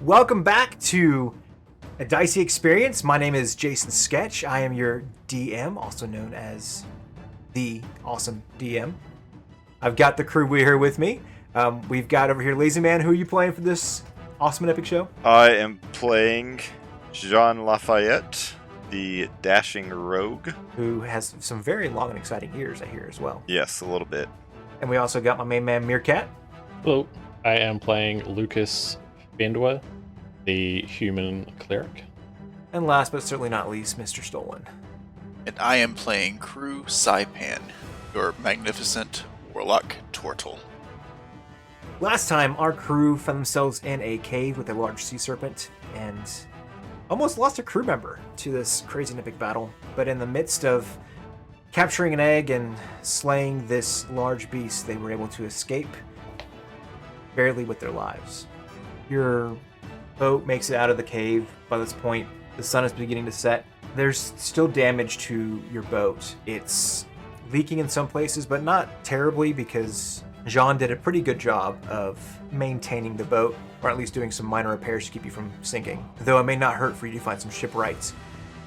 Welcome back to a Dicey Experience. My name is Jason Sketch. I am your DM, also known as the Awesome DM. I've got the crew here with me. We've got over here Lazy Man. Who are you playing for this awesome and epic show? I am playing Jean Lafayette, the dashing rogue. Who has some very long and exciting ears, I hear, as well. Yes, a little bit. And we also got my main man, Meerkat. Hello, I am playing Lucas Bendwa, the human cleric. And last but certainly not least, Mr. Stolen. And I am playing Crew Saipan, your magnificent warlock turtle. Last time, our crew found themselves in a cave with a large sea serpent and almost lost a crew member to this crazy and epic battle. But in the midst of capturing an egg and slaying this large beast, they were able to escape, barely with their lives. Your boat makes it out of the cave. By this point, the sun is beginning to set. There's still damage to your boat. It's leaking in some places, but not terribly because Jean did a pretty good job of maintaining the boat, or at least doing some minor repairs to keep you from sinking. Though it may not hurt for you to find some shipwrights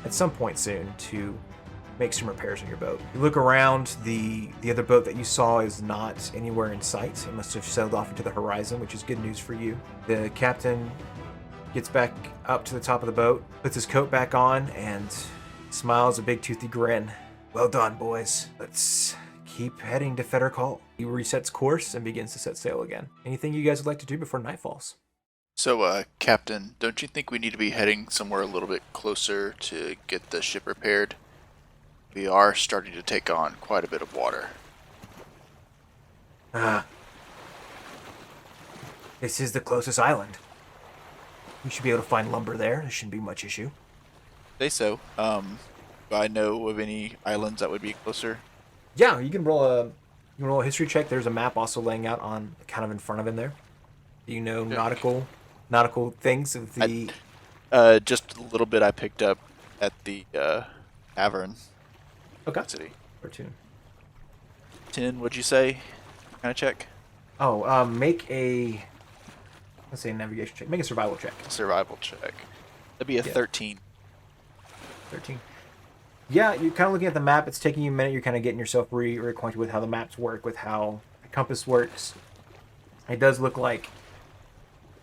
at some point soon to make some repairs on your boat. You look around, the other boat that you saw is not anywhere in sight. It must have sailed off into the horizon, which is good news for you. The captain gets back up to the top of the boat, puts his coat back on, and smiles a big toothy grin. Well done, boys. Let's keep heading to Feadrcal. He resets course and begins to set sail again. Anything you guys would like to do before night falls? So, Captain, don't you think we need to be heading somewhere a little bit closer to get the ship repaired? We are starting to take on quite a bit of water. This is the closest island. We should be able to find lumber there. There shouldn't be much issue. Say so. Do I know of any islands that would be closer? Yeah, you can roll a history check. There's a map also laying out on kind of in front of him there. Do you know nautical things of the Just a little bit I picked up at the tavern. Okay. City. Cartoon. 10, would you say? Kind of check? Oh, make a let's say a navigation check. Make a survival check. Survival check. That'd be a 13. 13. Yeah, you're kind of looking at the map. It's taking you a minute. You're kind of getting yourself reacquainted with how the maps work, with how the compass works. It does look like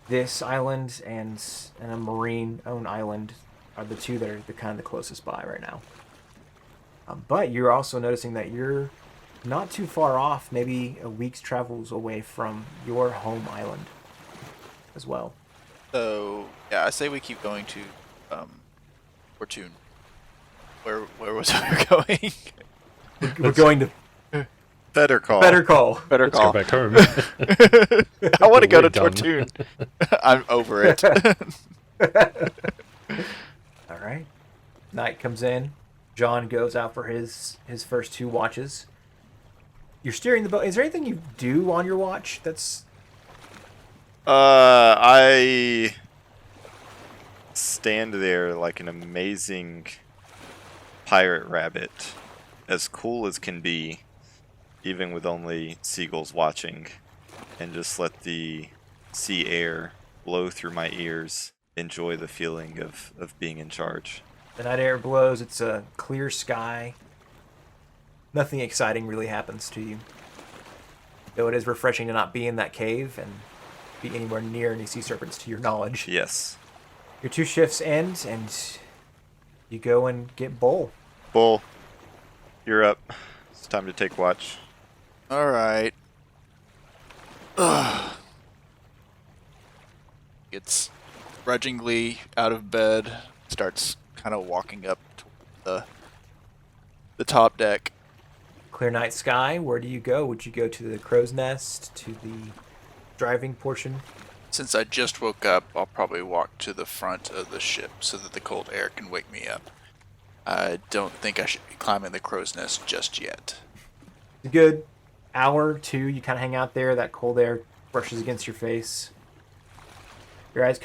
this island and a marine-owned island are the two that are kind of the closest by right now. But you're also noticing that you're not too far off, maybe a week's travels away from your home island as well. So, yeah, I say we keep going to Fortune. Where was I going? We're going to Feadrcal. Feadrcal. Better Let's call. go back home. I want to go to We're done. Tortune. I'm over it. All right. Night comes in. John goes out for his first two watches. You're steering the boat. Is there anything you do on your watch that's... I stand there like an amazing pirate rabbit, as cool as can be, even with only seagulls watching, and just let the sea air blow through my ears, enjoy the feeling of being in charge. The night air blows. It's a clear sky. Nothing exciting really happens to you. Though it is refreshing to not be in that cave and be anywhere near any sea serpents to your knowledge. Yes. Your two shifts end, and you go and get Bull. Bull, you're up. It's time to take watch. All right. Gets grudgingly out of bed, starts kind of walking up to the top deck. Clear night sky. Where do you go? Would you go to the crow's nest, to the driving portion? Since I just woke up, I'll probably walk to the front of the ship so that the cold air can wake me up. I don't think I should be climbing the crow's nest just yet. A good hour or two, you kind of hang out there. That cold air brushes against your face. Your eyes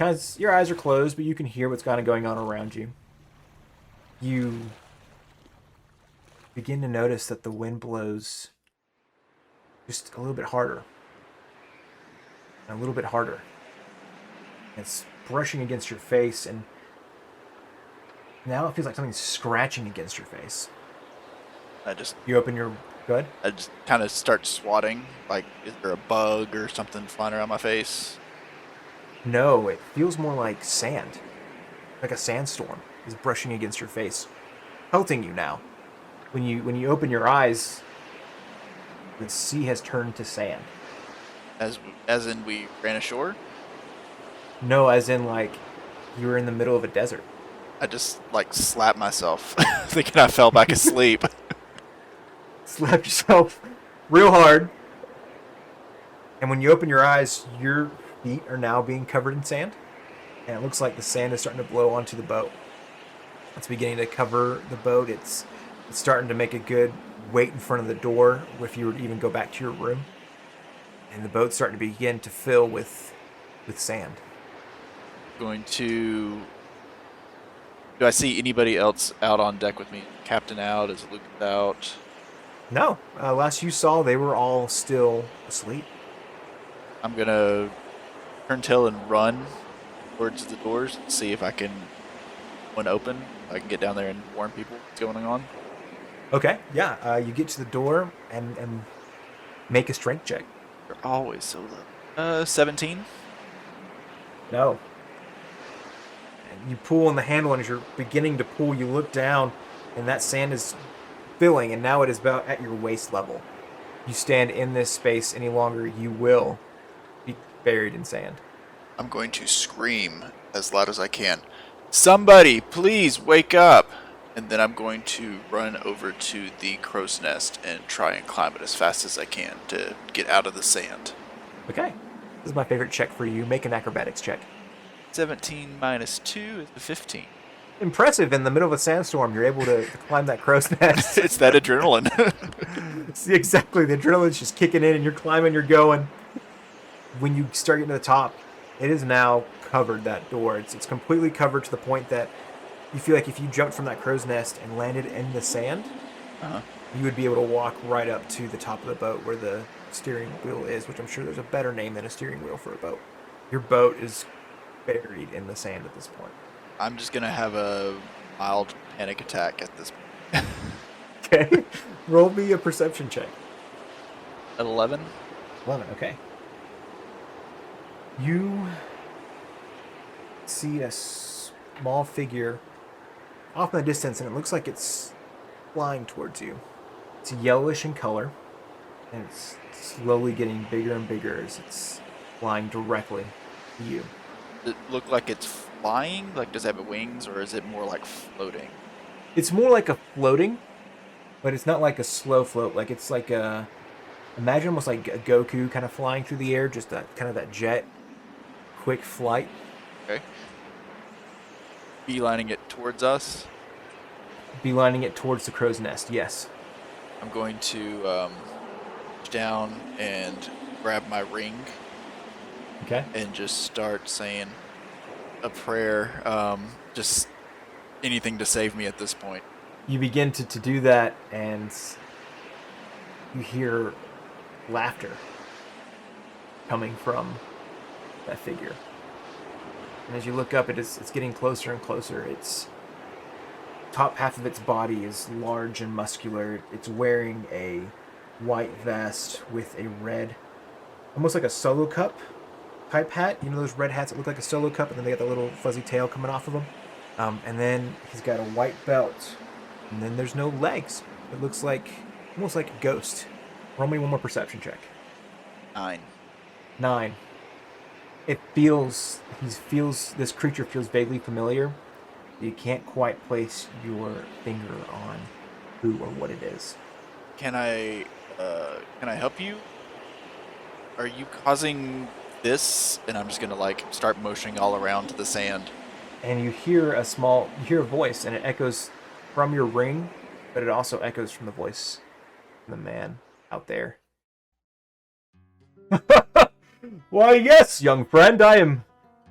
are closed, but you can hear what's kind of going on around you. You begin to notice that the wind blows just a little bit harder. And a little bit harder. It's brushing against your face, and now it feels like something's scratching against your face. You open your... Good. I just kind of start swatting. Like, is there a bug or something flying around my face? No, it feels more like sand. Like a sandstorm is brushing against your face, pelting you now. When you open your eyes, the sea has turned to sand. As in we ran ashore? No, as in like you were in the middle of a desert. I just like slapped myself, thinking I fell back asleep. Slapped yourself real hard. And when you open your eyes, your feet are now being covered in sand. And it looks like the sand is starting to blow onto the boat. It's beginning to cover the boat. It's starting to make a good weight in front of the door if you were to even go back to your room. And the boat's starting to begin to fill with sand. Going to... Do I see anybody else out on deck with me? Captain out? Is Luke out? No. Last you saw, they were all still asleep. I'm going to turn tail and run towards the doors and see if I can, when open, I can get down there and warn people what's going on. Okay, yeah. You get to the door and make a strength check. They're always so low. 17? No. And you pull on the handle, and as you're beginning to pull, you look down, and that sand is filling, and now it is about at your waist level. You stand in this space any longer, you will be buried in sand. I'm going to scream as loud as I can. Somebody, please wake up! And then I'm going to run over to the crow's nest and try and climb it as fast as I can to get out of the sand. Okay. This is my favorite check for you. Make an acrobatics check. 17 minus 2 is a 15. Impressive. In the middle of a sandstorm, you're able to climb that crow's nest. It's that adrenaline. See, exactly. The adrenaline's just kicking in, and you're climbing, you're going. When you start getting to the top, it is now covered, that door. It's completely covered to the point that you feel like if you jumped from that crow's nest and landed in the sand, you would be able to walk right up to the top of the boat where the steering wheel is, which I'm sure there's a better name than a steering wheel for a boat. Your boat is buried in the sand at this point. I'm just going to have a mild panic attack at this point. Okay. Roll me a perception check. At 11? 11, okay. You see a small figure off in the distance, and it looks like it's flying towards you. It's yellowish in color, and it's slowly getting bigger and bigger as it's flying directly to you. Does it look like it's flying? Like, does it have wings, or is it more like floating? It's more like a floating, but it's not like a slow float. Like, it's like a... Imagine almost like a Goku kind of flying through the air, just that kind of that jet, quick flight. Okay. Beelining it towards us. Beelining it towards the crow's nest, yes. I'm going to reach down and grab my ring. Okay. And just start saying a prayer. Just anything to save me at this point. You begin to do that, and you hear laughter coming from that figure. And as you look up, it's getting closer and closer. Its top half of its body is large and muscular. It's wearing a white vest with a red, almost like a solo cup type hat. You know those red hats that look like a solo cup, and then they got the little fuzzy tail coming off of them? And then he's got a white belt. And then there's no legs. It looks like, almost like a ghost. Roll me one more perception check. 9. This creature feels vaguely familiar. You can't quite place your finger on who or what it is. Can I help you? Are you causing this? And I'm just gonna like start motioning all around to the sand. And you hear a voice, and it echoes from your ring, but it also echoes from the voice of the man out there. Why, yes, young friend, I am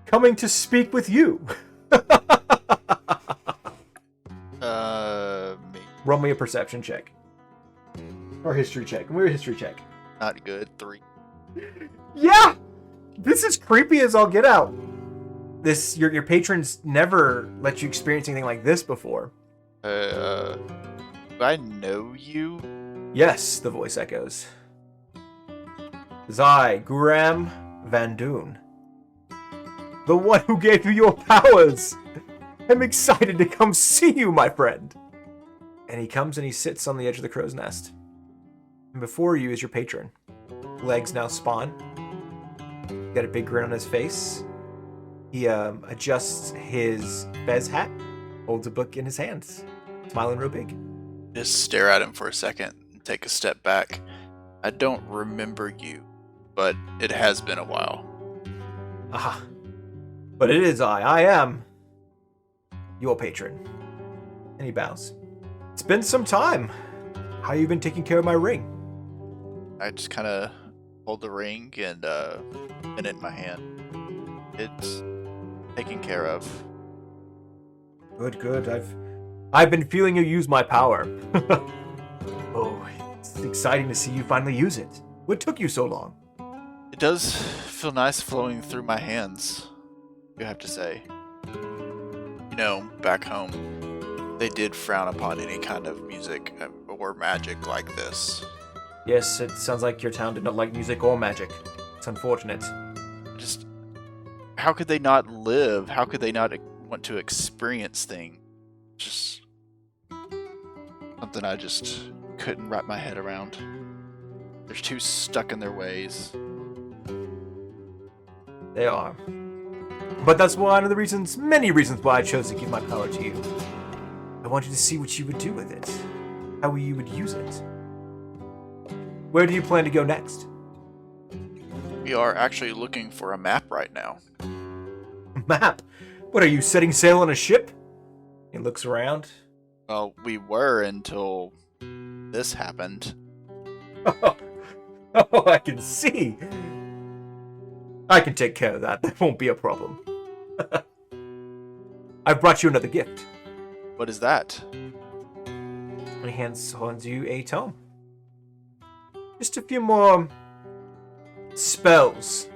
coming to speak with you. Me. Roll me a perception check. Or history check. We're a history check. Not good. 3. Yeah! This is creepy as I'll get out. Your patrons never let you experience anything like this before. Do I know you? Yes, the voice echoes. It is I, Guram Van Doon. The one who gave you your powers! I'm excited to come see you, my friend! And he comes and he sits on the edge of the crow's nest. And before you is your patron. Legs now spawn. Got a big grin on his face. He adjusts his fez hat, holds a book in his hands, smiling real big. Just stare at him for a second and take a step back. I don't remember you, but it has been a while. Aha. But it is I am your patron. And he bows. It's been some time. How you been taking care of my ring? I just kind of hold the ring and pin it in my hand. It's taken care of. Good. I've been feeling you use my power. Oh, it's exciting to see you finally use it. What took you so long? It does feel nice flowing through my hands, you have to say. You know, back home, they did frown upon any kind of music or magic like this. Yes, it sounds like your town did not like music or magic. It's unfortunate. Just, how could they not live? How could they not want to experience things? Just something I just couldn't wrap my head around. They're too stuck in their ways. They are. But that's one of the reasons, many reasons why I chose to give my power to you. I wanted to see what you would do with it. How you would use it. Where do you plan to go next? We are actually looking for a map right now. Map? What, are you setting sail on a ship? He looks around. Well, we were until this happened. Oh, I can see. I can take care of that. That won't be a problem. I've brought you another gift. What is that? And he hands you a tome. Just a few more spells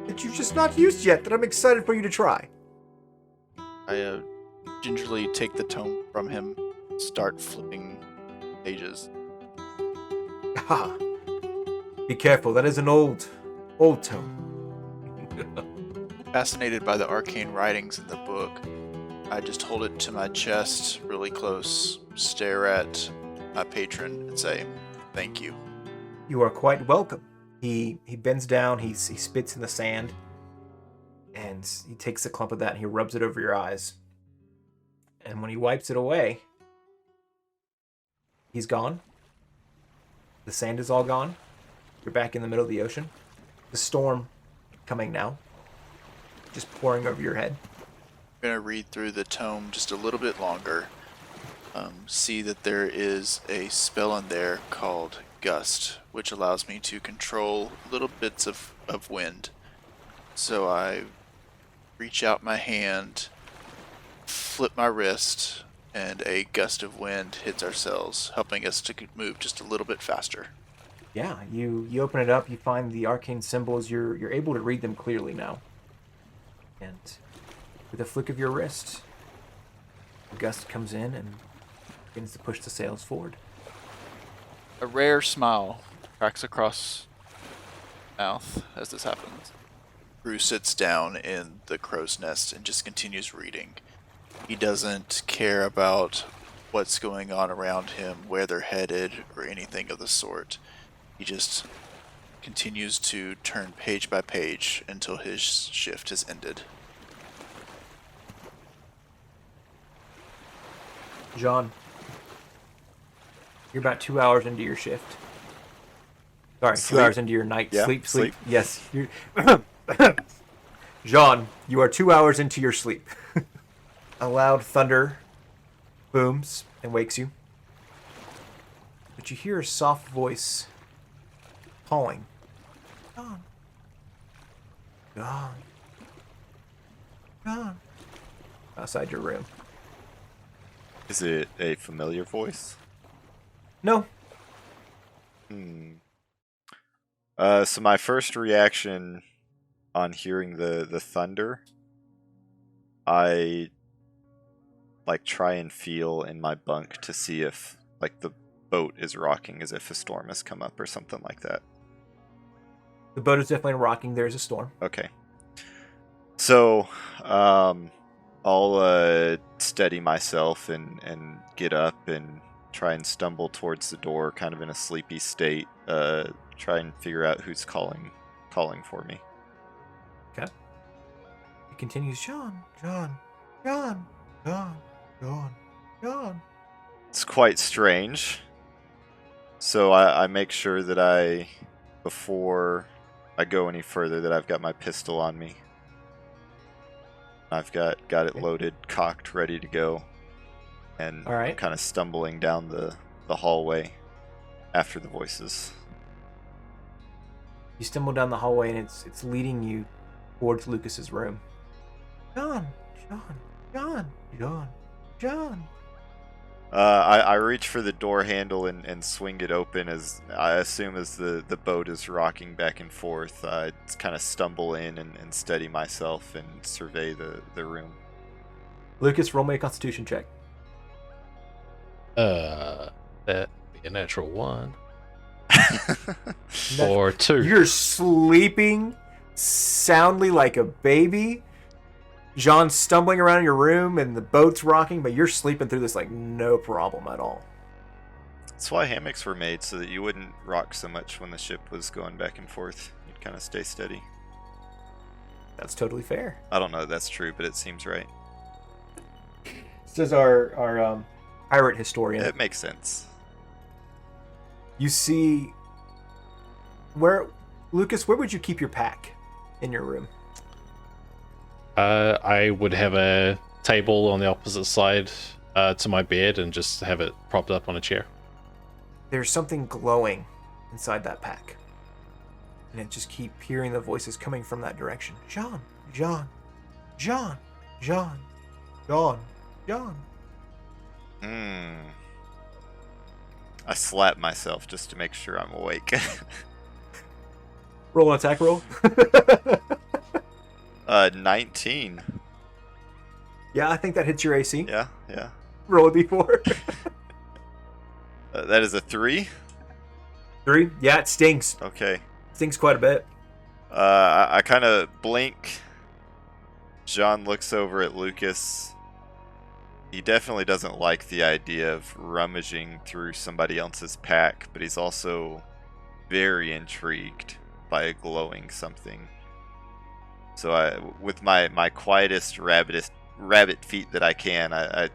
that you've just not used yet that I'm excited for you to try. I gingerly take the tome from him, start flipping pages. Ha! Be careful, that is an old tome. Fascinated by the arcane writings in the book, I just hold it to my chest really close, stare at my patron, and say, "Thank you." You are quite welcome. He bends down, he spits in the sand, and he takes a clump of that and he rubs it over your eyes. And when he wipes it away, he's gone. The sand is all gone. You're back in the middle of the ocean. The storm coming now, just pouring over your head. I'm going to read through the tome just a little bit longer. See that there is a spell in there called Gust, which allows me to control little bits of wind. So I reach out my hand, flip my wrist, and a gust of wind hits our sails, helping us to move just a little bit faster. Yeah, you open it up, you find the arcane symbols, you're able to read them clearly now. And with a flick of your wrist, the gust comes in and begins to push the sails forward. A rare smile cracks across my mouth as this happens. Drew sits down in the crow's nest and just continues reading. He doesn't care about what's going on around him, where they're headed, or anything of the sort. He just continues to turn page by page until his shift has ended. John, you're about 2 hours into your shift. Sorry, Sleep. 2 hours into your night. Yeah, Sleep. sleep. Yes. John, you are 2 hours into your sleep. A loud thunder booms and wakes you. But you hear a soft voice calling. John. John. John. Outside your room. Is it a familiar voice? No. So my first reaction on hearing the thunder I like try and feel in my bunk to see if like the boat is rocking, as if a storm has come up or something like that. The boat is definitely rocking. There's a storm. Okay. So, I'll steady myself and get up and try and stumble towards the door, kind of in a sleepy state. Try and figure out who's calling for me. Okay. It continues. John, John, John, John, John, John. It's quite strange. So I make sure that before I go any further, that I've got my pistol on me. I've got it loaded, cocked, ready to go. And All right. I'm kind of stumbling down the hallway after the voices. You stumble down the hallway, and it's leading you towards Lucas's room. John, John, John, John, John. I reach for the door handle and swing it open, as I assume as the boat is rocking back and forth. I kind of stumble in and steady myself and survey the room. Lucas, roll me a Constitution check. That be a natural 1. Or 2. You're sleeping soundly like a baby. John's stumbling around in your room and the boat's rocking, but you're sleeping through this like no problem at all. That's why hammocks were made, so that you wouldn't rock so much when the ship was going back and forth. You'd kind of stay steady. That's totally fair. I don't know if that's true, but it seems right. Says our pirate historian. It makes sense. You see, Lucas, where would you keep your pack in your room? I would have a table on the opposite side to my bed and just have it propped up on a chair. There's something glowing inside that pack. And I just keep hearing the voices coming from that direction. John, John, John, John, John, John. I slap myself just to make sure I'm awake. Roll an attack roll. 19. Yeah, I think that hits your AC. Yeah. Roll a d4. That is a 3. 3? Yeah, it stings. Okay. Stings quite a bit. I kind of blink. John looks over at Lucas. He definitely doesn't like the idea of rummaging through somebody else's pack, but he's also very intrigued by a glowing something. So with my quietest rabbit feet that I can, I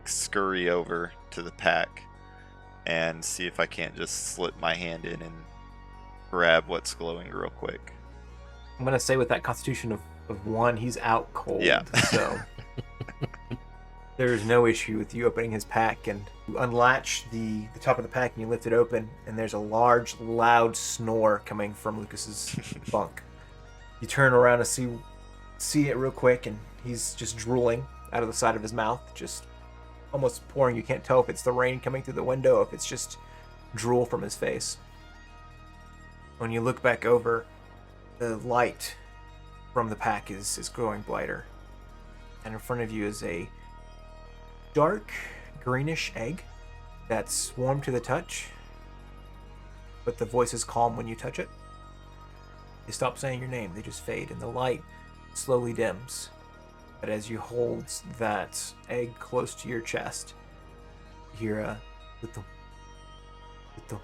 scurry over to the pack and see if I can't just slip my hand in and grab what's glowing real quick. I'm going to say with that constitution of 1, he's out cold. Yeah. So there's no issue with you opening his pack, and you unlatch the top of the pack and you lift it open, and there's a large, loud snore coming from Lucas's bunk. You turn around to see it real quick, and he's just drooling out of the side of his mouth, just almost pouring. You can't tell if it's the rain coming through the window, if it's just drool from his face. When you look back over, the light from the pack is growing brighter, and in front of you is a dark greenish egg that's warm to the touch, but the voice is calm when you touch it. They stop saying your name, they just fade, and the light slowly dims. But as you hold that egg close to your chest, you hear a thump, thump,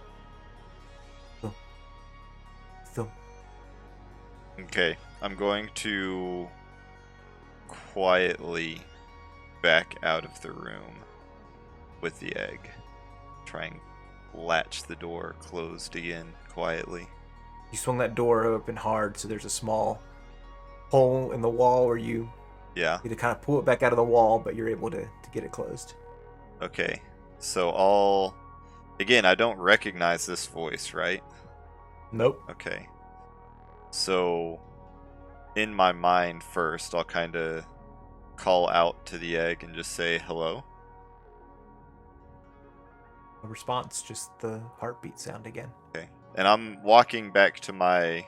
thump, thump. Okay, I'm going to quietly back out of the room with the egg. Try and latch the door closed again quietly. You swung that door open hard, so there's a small hole in the wall where you Yeah. need to kind of pull it back out of the wall, but you're able to get it closed. Okay. So again, I don't recognize this voice, right? Nope. Okay. So in my mind first, I'll kind of call out to the egg and just say hello. No response, just the heartbeat sound again. Okay. And I'm walking back to my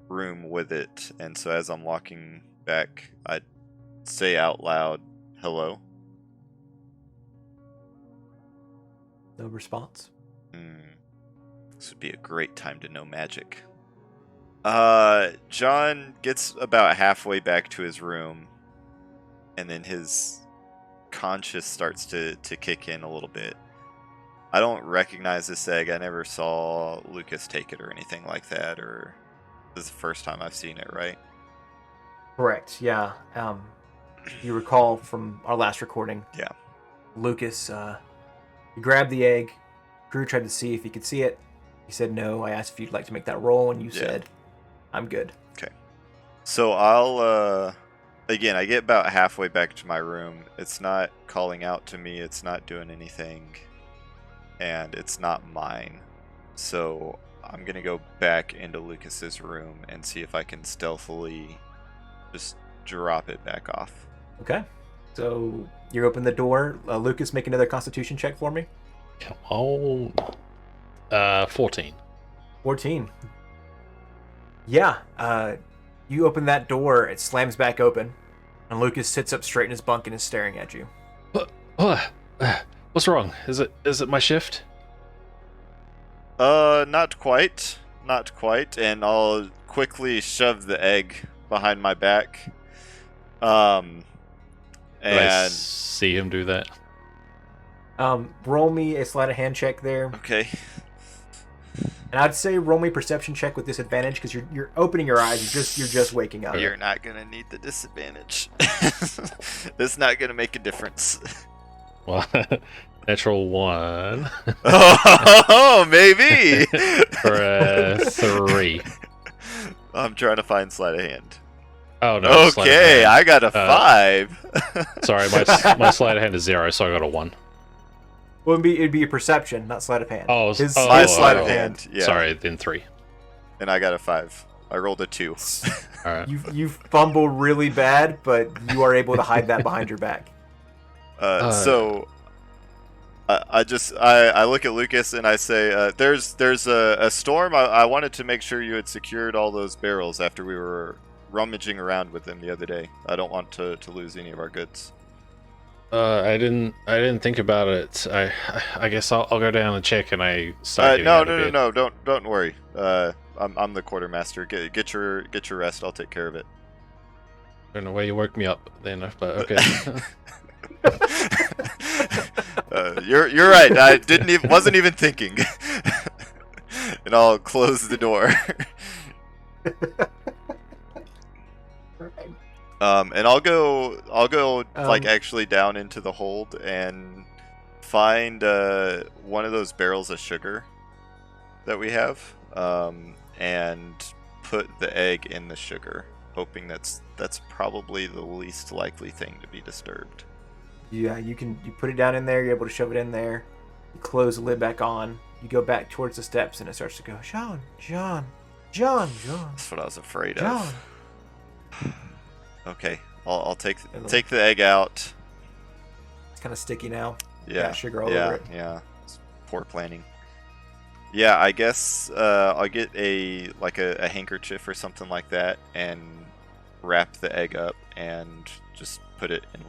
room with it, and so as I'm walking back, I say out loud, hello. No response. This would be a great time to know magic. John gets about halfway back to his room, and then his conscience starts to kick in a little bit. I don't recognize this egg. I never saw Lucas take it or anything like that, or this is the first time I've seen it, right? Correct, yeah. You recall from our last recording. Yeah. Lucas, he grabbed the egg. Crew tried to see if he could see it. He said no. I asked if you'd like to make that roll, and you said, I'm good. Okay. So I'll, again, I get about halfway back to my room. It's not calling out to me. It's not doing anything. And it's not mine. So I'm going to go back into Lucas's room and see if I can stealthily just drop it back off. Okay. So you open the door. Lucas, make another Constitution check for me. Come on. 14. 14. Yeah. You open that door. It slams back open. And Lucas sits up straight in his bunk and is staring at you. What's wrong? Is it my shift? Not quite. Not quite. And I'll quickly shove the egg behind my back. Did I And see him do that? Roll me a sleight of hand check there. okay. And I'd say roll me perception check with disadvantage because you're opening your eyes. You're just waking up. You're not gonna need the disadvantage. That's not gonna make a difference. Well, natural 1 Oh, maybe. for a 3. I'm trying to find sleight of hand. Oh no. sleight of Okay, hand. I got a 5. Sorry, my sleight of hand is 0, so I got a 1. Well, it'd be a perception, not sleight of hand. Oh, his My sleight sleight of of hand. hand. Yeah. Sorry, then 3. And I got a 5. I rolled a 2. All right. You fumble really bad, but you are able to hide that behind your back. So I look at Lucas and I say, there's a storm. I wanted to make sure you had secured all those barrels after we were rummaging around with them the other day. I don't want to lose any of our goods. I didn't think about it. I guess I'll go down and check, and I start getting No, out of bed. no, don't worry. I'm the quartermaster. Get your rest. I'll take care of it. I don't know why you woke me up then, but okay. You're right. I wasn't even thinking. And I'll close the door. And I'll go like actually down into the hold and find one of those barrels of sugar that we have, and put the egg in the sugar, hoping that's probably the least likely thing to be disturbed. Yeah, you put it down in there. You're able to shove it in there. You close the lid back on. You go back towards the steps, and it starts to go, John. That's what I was afraid John. of. Okay, I'll take the egg out. It's kind of sticky now. Yeah, Got sugar all over it. Yeah. It's poor planning. Yeah, I guess I'll get a handkerchief or something like that and wrap the egg up and just put it in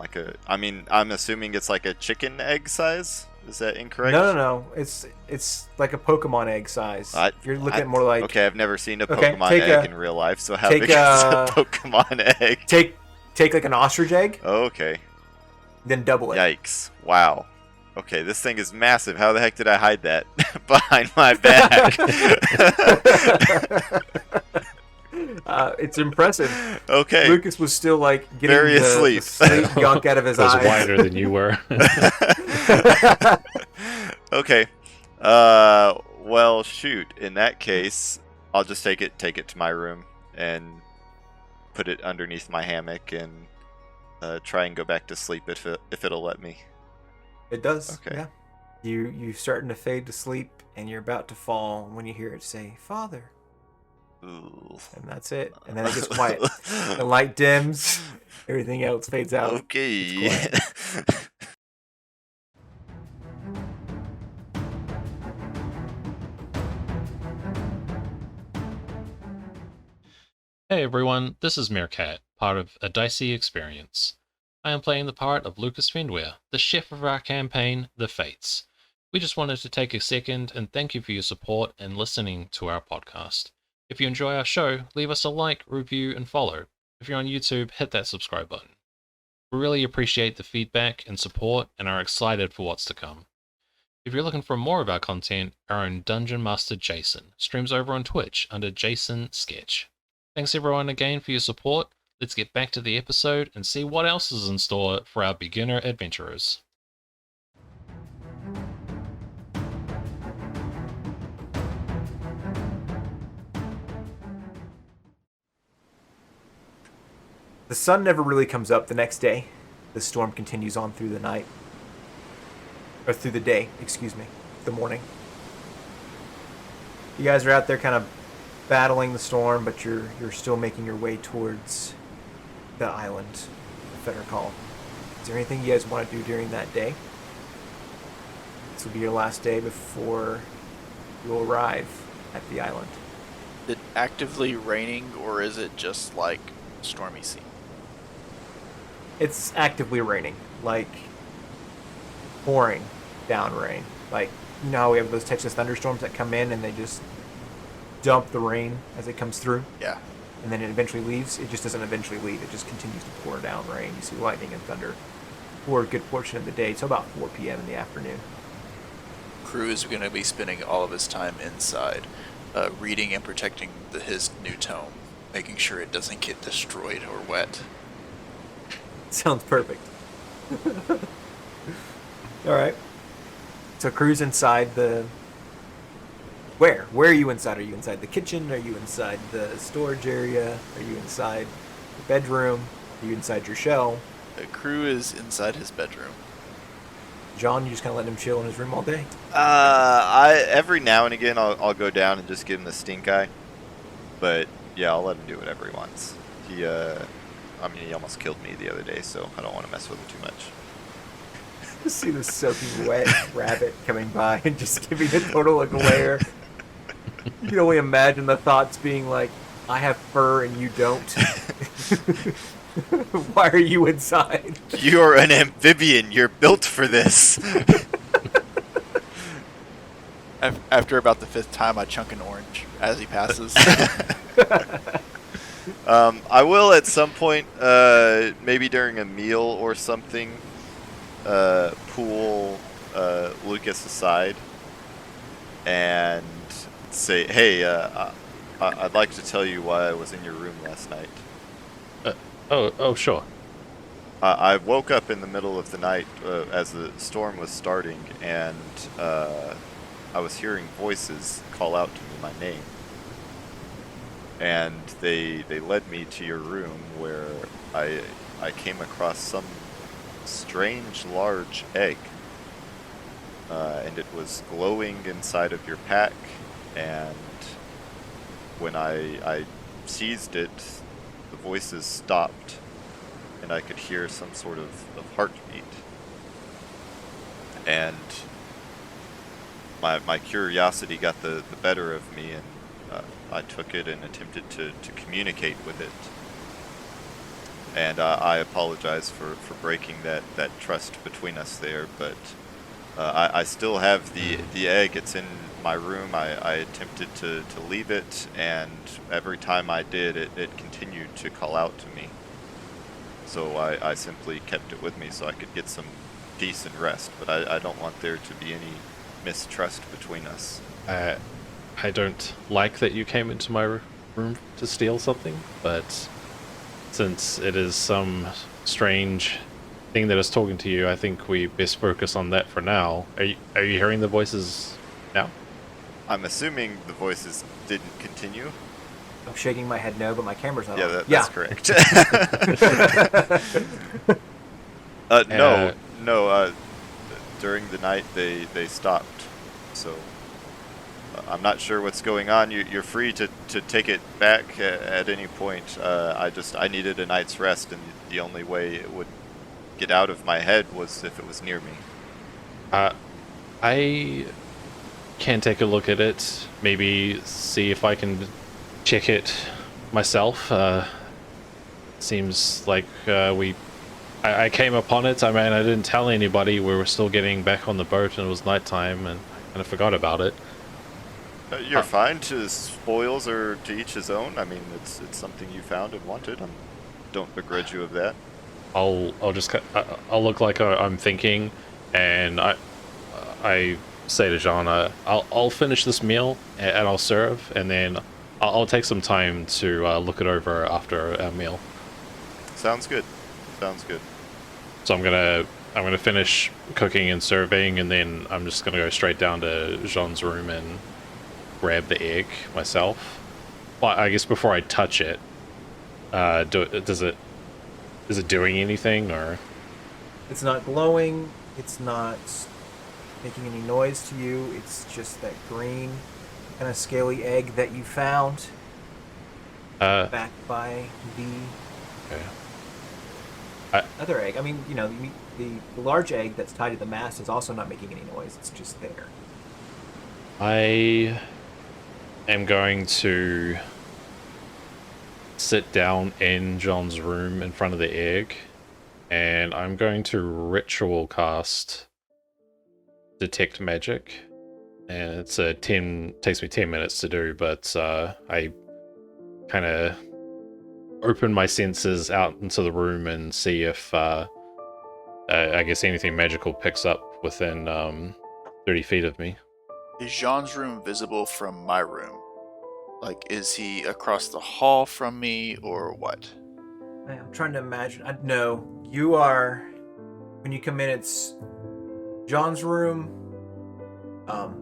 I'm assuming it's like a chicken egg size. Is that incorrect? No. It's like a Pokemon egg size. You're looking at more like... Okay, I've never seen a Pokemon egg in real life, so how big is a Pokemon egg? Take like an ostrich egg, Okay. then double it. Yikes. Wow. Okay, this thing is massive. How the heck did I hide that behind my back? It's impressive. Okay. Lucas was still like getting Very asleep. the sleep gunk out of his I was eyes. wider than you were. Okay. Well, shoot. In that case, I'll just take it to my room and put it underneath my hammock and try and go back to sleep if it'll let me. It does. Okay. Yeah. You starting to fade to sleep, and you're about to fall when you hear it say, "Father," Ooh. and that's it. And then it gets quiet. The light dims. Everything else fades out. Okay. Hey everyone, this is Meerkat, part of A Dicey Experience. I am playing the part of Lucas Fenware, the chef of our campaign, The Fates. We just wanted to take a second and thank you for your support and listening to our podcast. If you enjoy our show, leave us a like, review, and follow. If you're on YouTube, hit that subscribe button. We really appreciate the feedback and support and are excited for what's to come. If you're looking for more of our content, our own Dungeon Master Jason streams over on Twitch under Jason Sketch. Thanks everyone again for your support. Let's get back to the episode and see what else is in store for our beginner adventurers. The sun never really comes up the next day. The storm continues on through the night. Or through the day, excuse me. The morning. You guys are out there kind of battling the storm, but you're still making your way towards the island, Feadrcal. Is there anything you guys want to do during that day? This will be your last day before you arrive at the island. Is it actively raining, or is it just like stormy sea? It's actively raining, like pouring down rain. Like, you know how we have those Texas thunderstorms that come in and they just dump the rain as it comes through? Yeah. And then it eventually leaves? It just doesn't eventually leave. It just continues to pour down rain. You see lightning and thunder for a good portion of the day. It's about 4 p.m. in the afternoon. Crew is going to be spending all of his time inside, reading and protecting his new tome, making sure it doesn't get destroyed or wet. Sounds perfect. All right. So crew's inside the... Where? Where are you inside? Are you inside the kitchen? Are you inside the storage area? Are you inside the bedroom? Are you inside your shell? The crew is inside his bedroom. John, you just kind of letting him chill in his room all day? Every now and again I'll go down and just give him the stink eye. But yeah, I'll let him do whatever he wants. He almost killed me the other day, so I don't want to mess with him too much. See the soaking wet rabbit coming by and just giving a total glare. You can only imagine the thoughts being like, I have fur and you don't. Why are you inside? You're an amphibian. You're built for this. After about the 5th time, I chunk an orange as he passes. I will at some point, maybe during a meal or something, pull Lucas aside and say, hey, I'd like to tell you why I was in your room last night. Oh, sure. I woke up in the middle of the night as the storm was starting, and I was hearing voices call out to me my name. And they led me to your room where I came across some strange large egg. And it was glowing inside of your pack, and when I seized it, the voices stopped, and I could hear some sort of heartbeat. And my curiosity got the better of me, and I took it and attempted to communicate with it. And I apologize for breaking that trust between us there, but I still have the egg. It's in my room. I attempted to leave it, and every time I did, it continued to call out to me. So I simply kept it with me so I could get some decent rest, but I don't want there to be any mistrust between us. I don't like that you came into my room to steal something, but since it is some strange thing that is talking to you, I think we best focus on that for now. Are you hearing the voices now? I'm assuming the voices didn't continue. I'm shaking my head no, but my camera's not on. That's correct. No. During the night they stopped. So I'm not sure what's going on. You're free to take it back at any point. I needed a night's rest, and the only way it would get out of my head was if it was near me. I can take a look at it. Maybe see if I can check it myself. Seems like we I came upon it. I mean, I didn't tell anybody. We were still getting back on the boat, and it was nighttime, and I kind of forgot about it. You're fine to spoils or to each his own. I mean, it's something you found and wanted. I don't begrudge you of that. I'll I'll look like I'm thinking, and I say to John, I'll finish this meal and I'll serve, and then I'll take some time to look it over after our meal. Sounds good. Sounds good. So I'm gonna finish cooking and serving, and then I'm just gonna go straight down to Jean's room and grab the egg myself. Well, I guess before I touch it, is it doing anything, or? It's not glowing. It's not making any noise to you. It's just that green, kind of scaly egg that you found. Back by the other egg. I mean, you know, the large egg that's tied to the mast is also not making any noise. It's just there. I am going to sit down in John's room in front of the egg, and I'm going to ritual cast detect magic, and it's takes me 10 minutes to do, but I kind of open my senses out into the room and see if I guess anything magical picks up within 30 feet of me. Is Jean's room visible from my room? Like, is he across the hall from me, or what? I'm trying to imagine. No, you are. When you come in, it's John's room,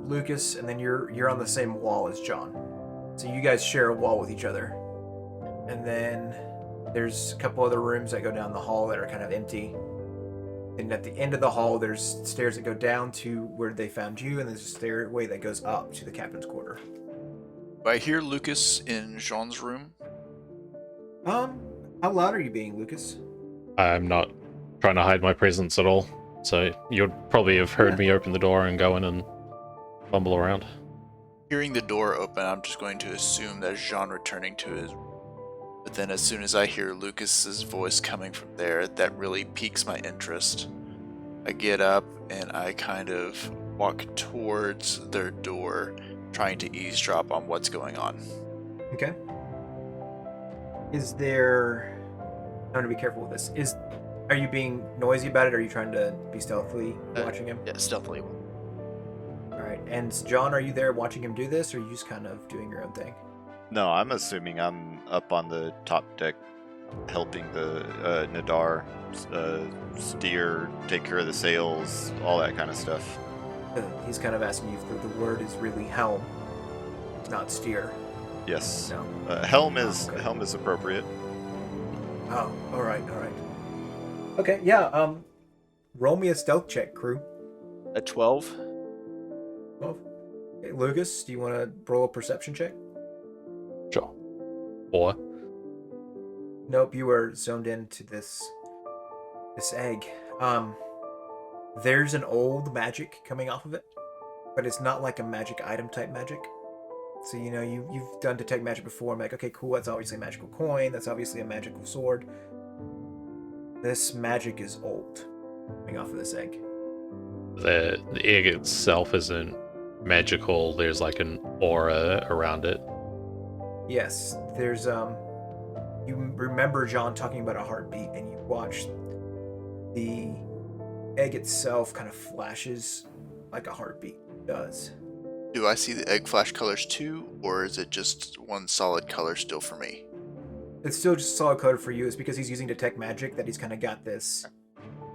Lucas, and then you're on the same wall as John. So you guys share a wall with each other. And then there's a couple other rooms that go down the hall that are kind of empty. And at the end of the hall, there's stairs that go down to where they found you, and there's a stairway that goes up to the captain's quarter. Do I hear Lucas in Jean's room? How loud are you being, Lucas? I'm not trying to hide my presence at all, so you'd probably have heard me open the door and go in and fumble around. Hearing the door open, I'm just going to assume that Jean returning to his. But then as soon as I hear Lucas's voice coming from there, that really piques my interest. I get up and I kind of walk towards their door, trying to eavesdrop on what's going on. Okay. Is there... I'm going to be careful with this. Are you being noisy about it, or are you trying to be stealthily watching him? Yeah, stealthily. Alright, and John, are you there watching him do this, or are you just kind of doing your own thing? No, I'm assuming I'm up on the top deck helping the Nadar steer, take care of the sails, all that kind of stuff. He's kind of asking you if the word is really helm, not steer. Yes. No. Helm is Okay. helm is appropriate. Oh, alright. Okay, yeah, roll me a stealth check, crew. A 12? Oh. Okay, Lucas, do you want to roll a perception check? Sure. Or Nope, you were zoned into this egg. There's an old magic coming off of it, but it's not like a magic item type magic. So you know you've done detect magic before. I'm like, okay, cool. That's obviously a magical coin. That's obviously a magical sword. This magic is old, coming off of this egg. the egg itself isn't magical. There's like an aura around it. Yes, there's you remember John talking about a heartbeat, and you watch the egg itself kind of flashes like a heartbeat does. Do I see the egg flash colors too, or is it just one solid color still for me? It's still just solid color for you. It's because he's using detect magic that he's kind of got this.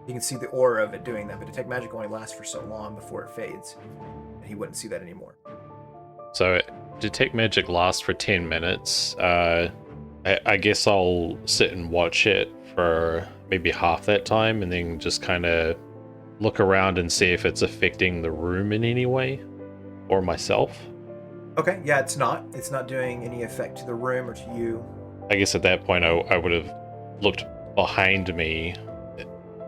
You can see the aura of it doing that, but detect magic only lasts for so long before it fades, and he wouldn't see that anymore. So detect magic lasts for 10 minutes. I guess I'll sit and watch it for maybe half that time, and then just kind of look around and see if it's affecting the room in any way, or myself. Okay, yeah, it's not. It's not doing any effect to the room or to you. I guess at that point I would have looked behind me.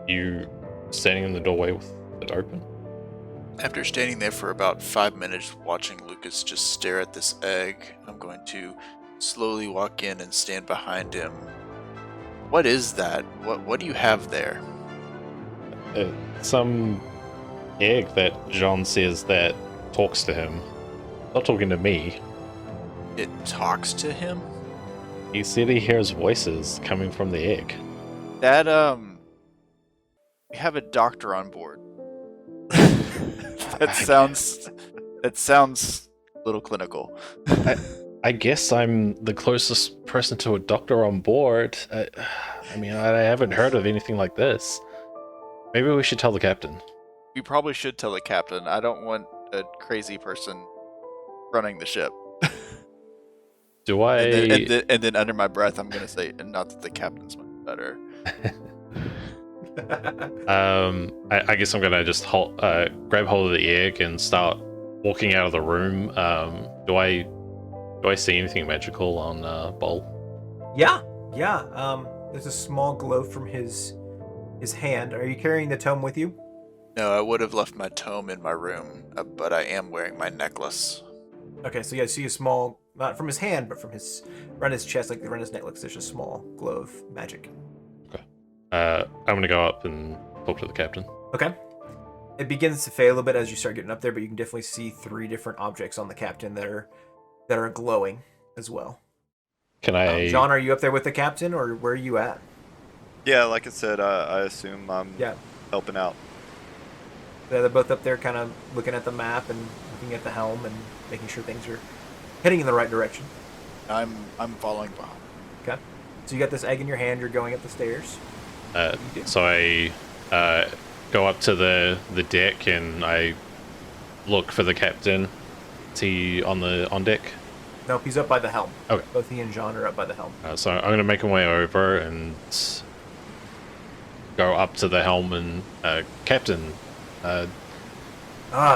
You standing in the doorway with it open? After standing there for about 5 minutes watching Lucas just stare at this egg, I'm going to slowly walk in and stand behind him. What is that? What do you have there? Some egg that John says that talks to him. Not talking to me. It talks to him? He said he hears voices coming from the egg. That, we have a doctor on board. That sounds a little clinical. I guess I'm the closest person to a doctor on board. I mean, I haven't heard of anything like this. Maybe we should tell the captain. We probably should tell the captain. I don't want a crazy person running the ship. Do I? And then under my breath, I'm gonna say, not that the captain's much better. I guess I'm gonna just grab hold of the egg and start walking out of the room. Do I see anything magical on Bowl? Yeah. There's a small glow from his hand. Are you carrying the tome with you? No, I would have left my tome in my room, but I am wearing my necklace. Okay, so yeah, I see a small, not from his hand, but from around his chest, like around his necklace, there's a small glow of magic. Okay. I'm gonna go up and talk to the captain. Okay. It begins to fade a little bit as you start getting up there, but you can definitely see 3 different objects on the captain that are glowing as well. Can I... John, are you up there with the captain, or where are you at? Yeah, like I said, I assume I'm helping out. They're both up there kind of looking at the map and looking at the helm and making sure things are heading in the right direction. I'm following behind. Okay. So you got this egg in your hand, you're going up the stairs. So I go up to the deck and I look for the captain. Is he on deck? Nope, he's up by the helm. Okay. Both he and John are up by the helm. So I'm going to make my way over and go up to the helm and Captain.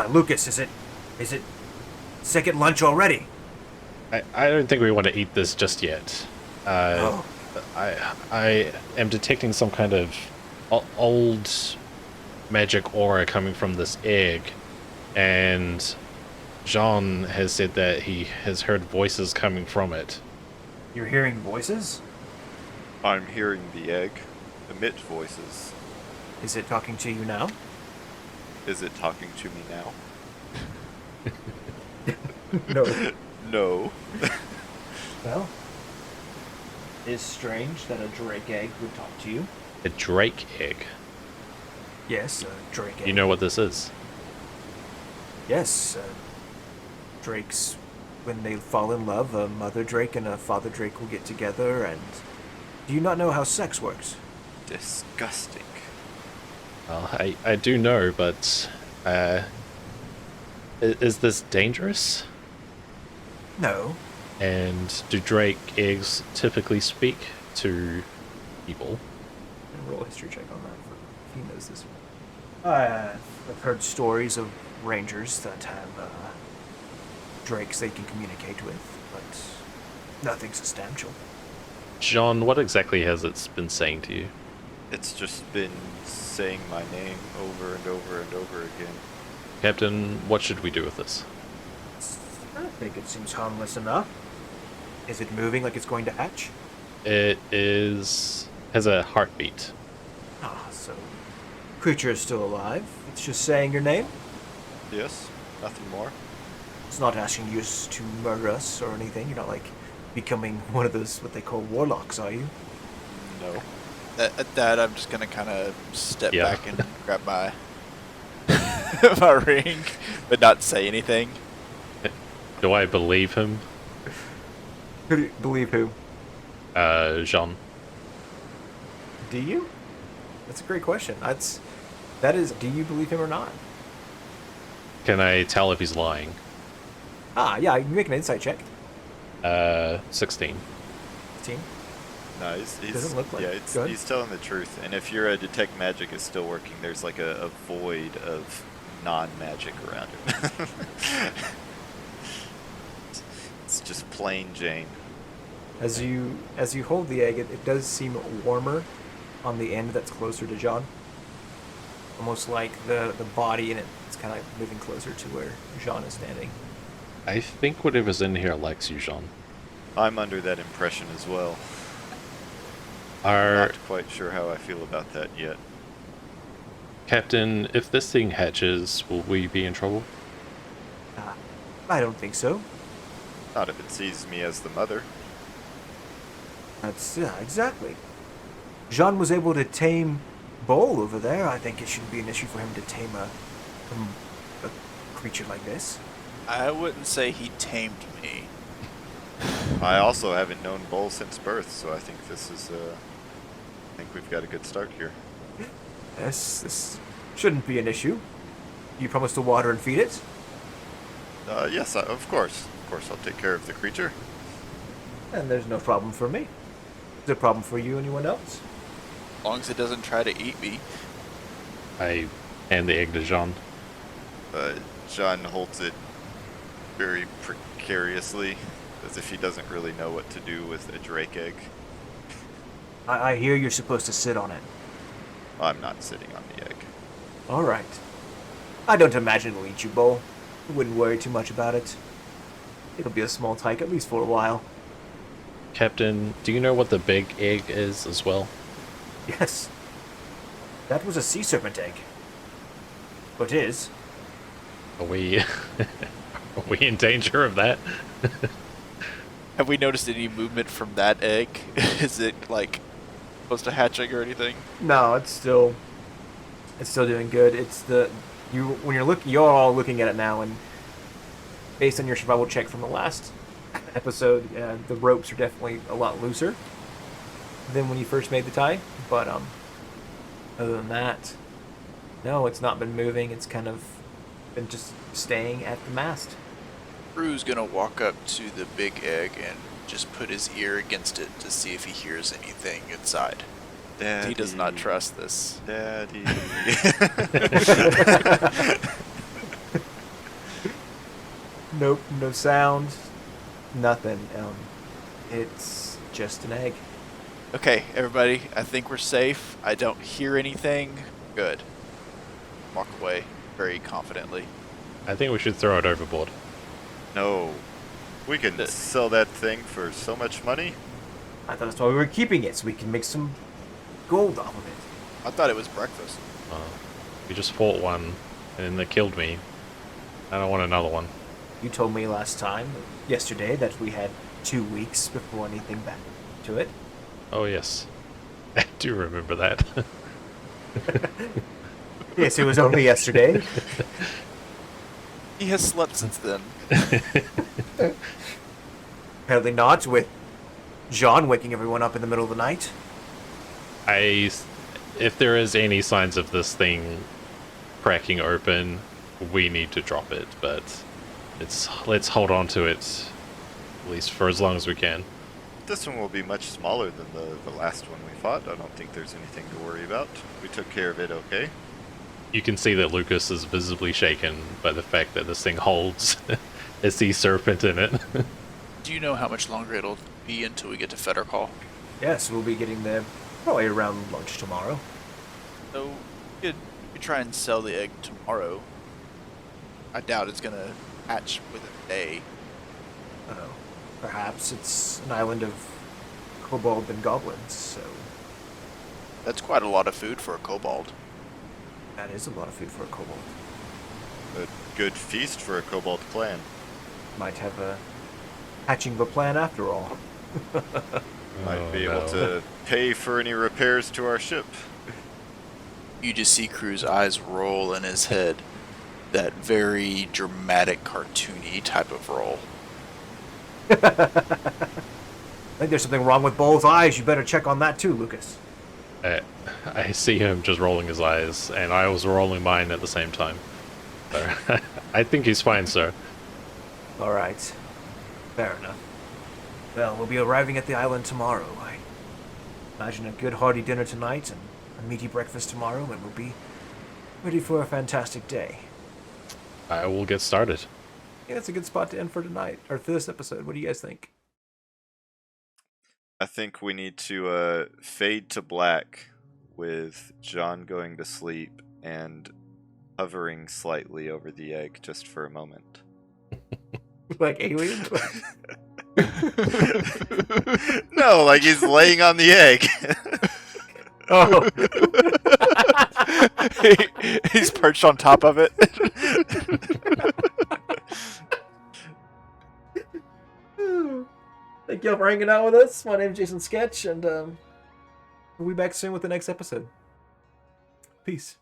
Lucas, is it second lunch already? I don't think we want to eat this just yet. I am detecting some kind of old magic aura coming from this egg, and Jean has said that he has heard voices coming from it. You're hearing voices? I'm hearing the egg emit voices. Is it talking to you now? Is it talking to me now? No. No. Well, it's strange that a drake egg would talk to you. A drake egg? Yes, a drake egg. You know what this is? Yes, drakes, when they fall in love, a mother drake and a father drake will get together, and do you not know how sex works? Disgusting. Well, I do know, but is this dangerous? No. And do drake eggs typically speak to people? And roll a history check on that if he knows this. I've heard stories of rangers that have drakes they can communicate with, but nothing substantial. John, what exactly has it been saying to you? It's just been saying my name over and over and over again. Captain, what should we do with this? I think it seems harmless enough. Is it moving like it's going to hatch? It has a heartbeat. So creature is still alive. It's just saying your name. Yes, nothing more. It's not asking you to murder us or anything. You're not like becoming one of those what they call warlocks, are you? No. At that, I'm just gonna kind of step Yeah. back and grab my my ring, but not say anything. Do I believe him? Believe who? Jean. Do you? That's a great question. That is. Do you believe him or not? Can I tell if he's lying? Yeah. You can make an insight check. 16. 15. No, he's Doesn't look like it. Go ahead. he's telling the truth. And if your detect magic is still working, there's like a void of non-magic around him. It's just plain Jane. As you hold the egg, it does seem warmer on the end that's closer to John. Almost like the body in it is kind of moving closer to where Jean is standing. I think whatever's in here likes you, Jean. I'm under that impression as well. Are Not quite sure how I feel about that yet. Captain, if this thing hatches, will we be in trouble? I don't think so. Not if it sees me as the mother. That's exactly. Jean was able to tame Bull over there. I think it shouldn't be an issue for him to tame a creature like this. I wouldn't say he tamed me. I also haven't known Bull since birth, so I think this is, I think we've got a good start here. Yes, this shouldn't be an issue. You promise to water and feed it? Yes, of course. Of course, I'll take care of the creature. And there's no problem for me. Is there a problem for you, anyone else? As long as it doesn't try to eat me. I hand the egg to Jean. John holds it very precariously, as if he doesn't really know what to do with a drake egg. I hear you're supposed to sit on it. I'm not sitting on the egg. All right. I don't imagine it'll eat you, Bull. I wouldn't worry too much about it. It'll be a small tyke, at least for a while. Captain, do you know what the big egg is as well? Yes. That was a sea serpent egg. What is? Are we... are we in danger of that? Have we noticed any movement from that egg? Is it, like, close to hatching or anything? No, it's still doing good. It's when you're all looking at it now, and based on your survival check from the last episode, the ropes are definitely a lot looser than when you first made the tie. But other than that, no, it's not been moving. It's kind of been just staying at the mast. Crew's gonna walk up to the big egg and just put his ear against it to see if he hears anything inside. Daddy. He does not trust this. Daddy. Nope, no sound, nothing. It's just an egg. Okay, everybody, I think we're safe. I don't hear anything. Good. Walk away very confidently. I think we should throw it overboard. No. We can sell that thing for so much money. I thought that's why we were keeping it, so we can make some gold off of it. I thought it was breakfast. We just fought one, and then they killed me. I don't want another one. You told me yesterday, that we had 2 weeks before anything back to it. Oh yes, I do remember that. Yes, it was only yesterday. He has slept since then. Apparently not, with Jean waking everyone up in the middle of the night. If there is any signs of this thing cracking open, we need to drop it, but let's hold on to it, at least for as long as we can. This one will be much smaller than the last one we fought. I don't think there's anything to worry about. We took care of it okay. You can see that Lucas is visibly shaken by the fact that this thing holds a sea serpent in it. Do you know how much longer it'll be until we get to Feadrcal? Yes, we'll be getting there probably around lunch tomorrow. So, we could try and sell the egg tomorrow. I doubt it's gonna hatch within a day. Oh, perhaps it's an island of kobold and goblins, so That's quite a lot of food for a kobold. that is a lot of food for a kobold. A good feast for a kobold clan. Might have a hatching of a plan after all. Might be able to pay for any repairs to our ship. You just see Crew's eyes roll in his head. That very dramatic, cartoony type of roll. I think there's something wrong with Bull's eyes. You better check on that too, Lucas. I see him just rolling his eyes, and I was rolling mine at the same time. So, I think he's fine, sir. All right. Fair enough. Well, we'll be arriving at the island tomorrow. I imagine a good hearty dinner tonight and a meaty breakfast tomorrow, and we'll be ready for a fantastic day. I will get started. Yeah, that's a good spot to end for tonight, or for this episode. What do you guys think? I think we need to fade to black with John going to sleep and hovering slightly over the egg just for a moment. Like Alien? No, like he's laying on the egg. Oh. He's perched on top of it. Thank y'all for hanging out with us. My name's Jason Sketch, and we'll be back soon with the next episode. Peace.